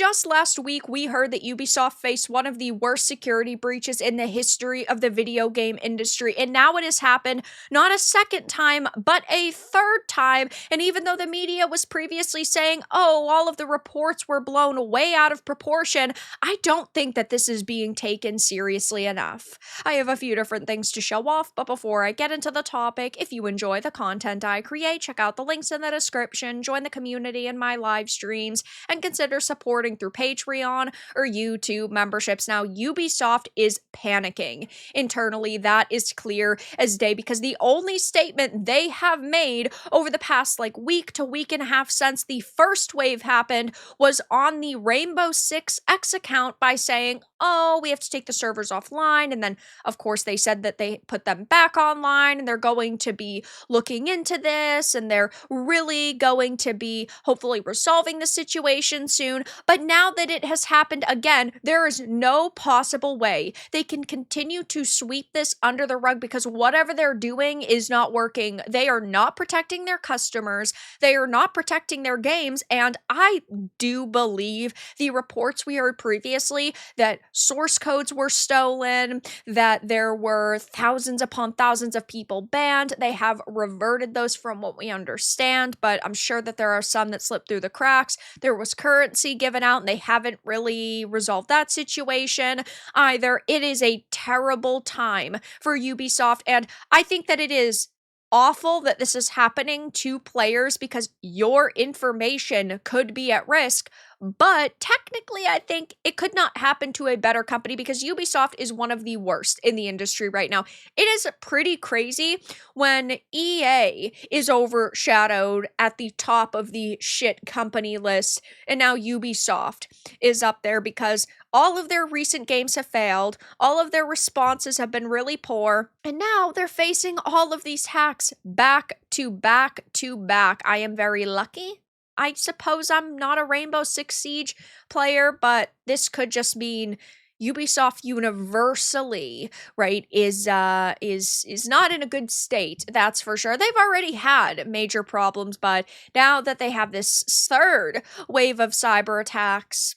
just last week, we heard that Ubisoft faced one of the worst security breaches in the history of the video game industry. And now it has happened not a second time, but a third time. And even though the media was previously saying, oh, all of the reports were blown way out of proportion, I don't think that this is being taken seriously enough. I have a few different things to show off, but before I get into the topic, if you enjoy the content I create, check out the links in the description, join the community in my live streams, and consider supporting through Patreon or YouTube memberships. Now, Ubisoft is panicking. Internally, that is clear as day because the only statement they have made over the past week to week and a half since the first wave happened was on the Rainbow Six X account by saying, oh, we have to take the servers offline. And then, of course, they said that they put them back online and they're going to be looking into this and they're really going to be hopefully resolving the situation soon. But now that it has happened again, there is no possible way they can continue to sweep this under the rug because whatever they're doing is not working. They are not protecting their customers. They are not protecting their games. And I do believe the reports we heard previously that source codes were stolen, that there were thousands upon thousands of people banned. They have reverted those from what we understand, but I'm sure that there are some that slipped through the cracks. There was currency given out and they haven't really resolved that situation either. It is a terrible time for Ubisoft, and I think that it is awful that this is happening to players because your information could be at risk. But technically, I think it could not happen to a better company because Ubisoft is one of the worst in the industry right now. It is pretty crazy when EA is overshadowed at the top of the shit company list, and now Ubisoft is up there because all of their recent games have failed, all of their responses have been really poor, and now they're facing all of these hacks back to back to back. I am very lucky. I suppose I'm not a Rainbow Six Siege player, but this could just mean Ubisoft universally, right, is not in a good state, that's for sure. They've already had major problems, but now that they have this third wave of cyber attacks,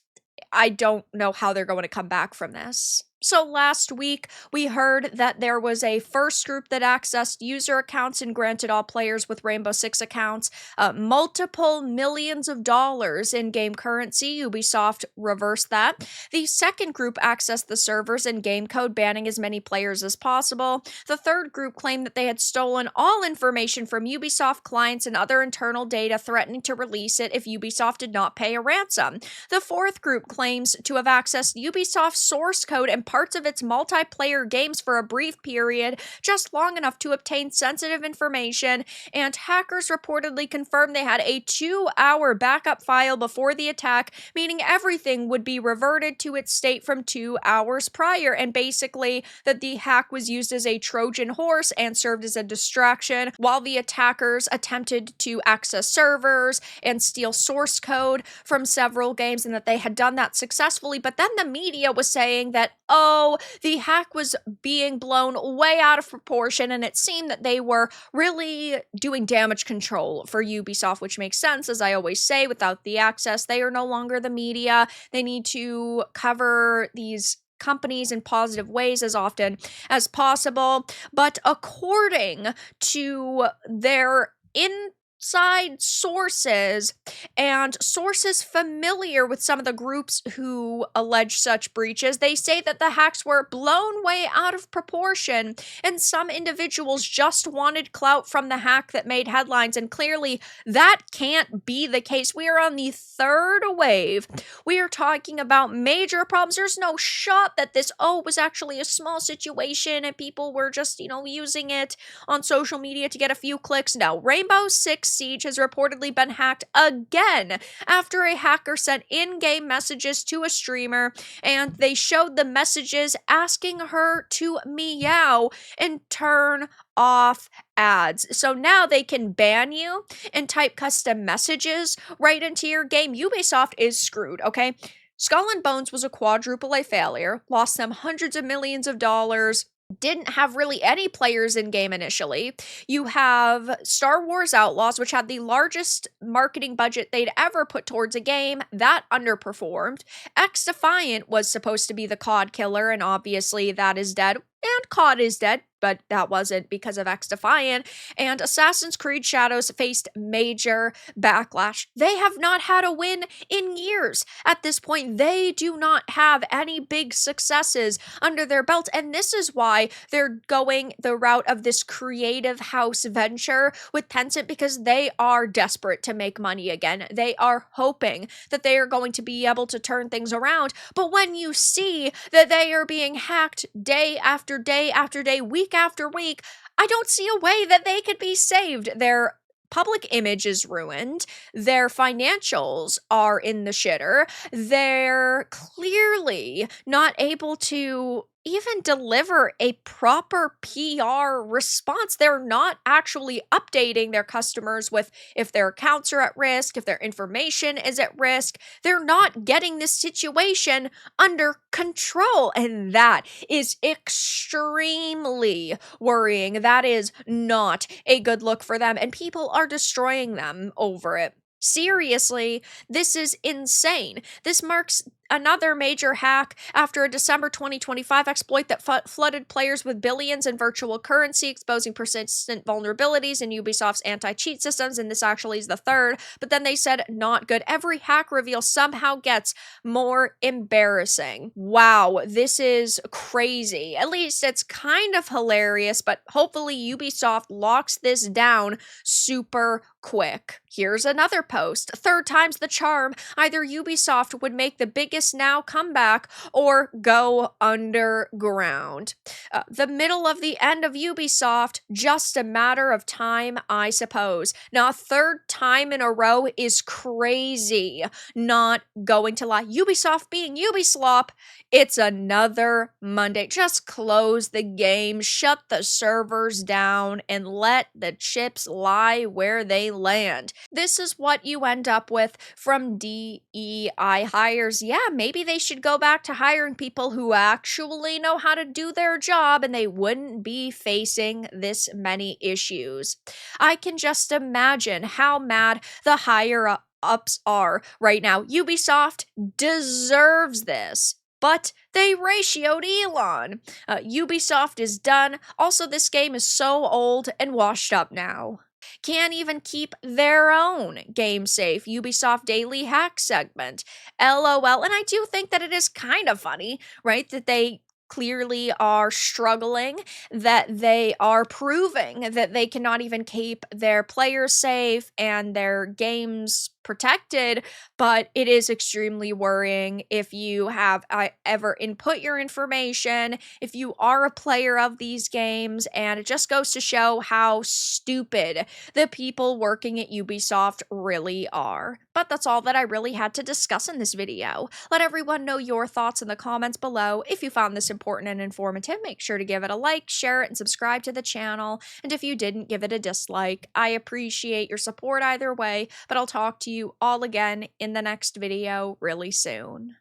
I don't know how they're going to come back from this. So last week, we heard that there was a first group that accessed user accounts and granted all players with Rainbow Six accounts multiple millions of dollars in game currency. Ubisoft reversed that. The second group accessed the servers and game code, banning as many players as possible. The third group claimed that they had stolen all information from Ubisoft clients and other internal data, threatening to release it if Ubisoft did not pay a ransom. The fourth group claims to have accessed Ubisoft's source code and parts of its multiplayer games for a brief period, just long enough to obtain sensitive information, and hackers reportedly confirmed they had a 2-hour backup file before the attack, meaning everything would be reverted to its state from 2 hours prior, and basically that the hack was used as a Trojan horse and served as a distraction while the attackers attempted to access servers and steal source code from several games, and that they had done that successfully. But then the media was saying that, oh, the hack was being blown way out of proportion, and it seemed that they were really doing damage control for Ubisoft, which makes sense. As I always say, without the access, they are no longer the media. They need to cover these companies in positive ways as often as possible. But according to their inside sources and sources familiar with some of the groups who allege such breaches, they say that the hacks were blown way out of proportion and some individuals just wanted clout from the hack that made headlines, and clearly that can't be the case. We are on the third wave. We are talking about major problems. There's no shot that this was actually a small situation and people were just using it on social media to get a few clicks. No, Rainbow Six Siege has reportedly been hacked again after a hacker sent in-game messages to a streamer, and they showed the messages asking her to meow and turn off ads. So now they can ban you and type custom messages right into your game. Ubisoft is screwed, okay? Skull and Bones was a quadruple A failure, lost them hundreds of millions of dollars. didn't have really any players in game initially. You have Star Wars Outlaws, which had the largest marketing budget they'd ever put towards a game, that underperformed. X Defiant was supposed to be the COD killer, and obviously that is dead. And COD is dead, but that wasn't because of X Defiant. And Assassin's Creed Shadows faced major backlash. They have not had a win in years. At this point, they do not have any big successes under their belt. And this is why they're going the route of this creative house venture with Tencent, because they are desperate to make money again. They are hoping that they are going to be able to turn things around. But when you see that they are being hacked day after day after day, week after week, I don't see a way that they could be saved. Their public image is ruined. Their financials are in the shitter. They're clearly not able to even deliver a proper PR response. They're not actually updating their customers with if their accounts are at risk, if their information is at risk. They're not getting this situation under control. And that is extremely worrying. That is not a good look for them. And people are destroying them over it. Seriously, this is insane. This marks another major hack after a December 2025 exploit that flooded players with billions in virtual currency, exposing persistent vulnerabilities in Ubisoft's anti-cheat systems, and this actually is the third, but then they said not good. Every hack reveal somehow gets more embarrassing. Wow, this is crazy. At least it's kind of hilarious, but hopefully Ubisoft locks this down super quick. Here's another post. Third time's the charm. Either Ubisoft would make the biggest now comeback or go underground. The middle of the end of Ubisoft, just a matter of time, I suppose. Now, a third time in a row is crazy. Not going to lie. Ubisoft being Ubislop, it's another Monday. Just close the game, shut the servers down, and let the chips lie where they land. This is what you end up with from DEI hires. Yeah, maybe they should go back to hiring people who actually know how to do their job, and they wouldn't be facing this many issues. I can just imagine how mad the higher ups are right now. Ubisoft deserves this. But they ratioed Elon. Ubisoft is done. Also, this game is so old and washed up now. Can't even keep their own game safe Ubisoft Daily Hack segment. LOL. And I do think that it is kind of funny, right? That they clearly are struggling, that they are proving that they cannot even keep their players safe and their games protected, but it is extremely worrying if you have ever input your information, if you are a player of these games, and it just goes to show how stupid the people working at Ubisoft really are. But that's all that I really had to discuss in this video. Let everyone know your thoughts in the comments below. If you found this important and informative, make sure to give it a like, share it, and subscribe to the channel. And if you didn't, give it a dislike. I appreciate your support either way, but I'll talk to you all again in the next video really soon.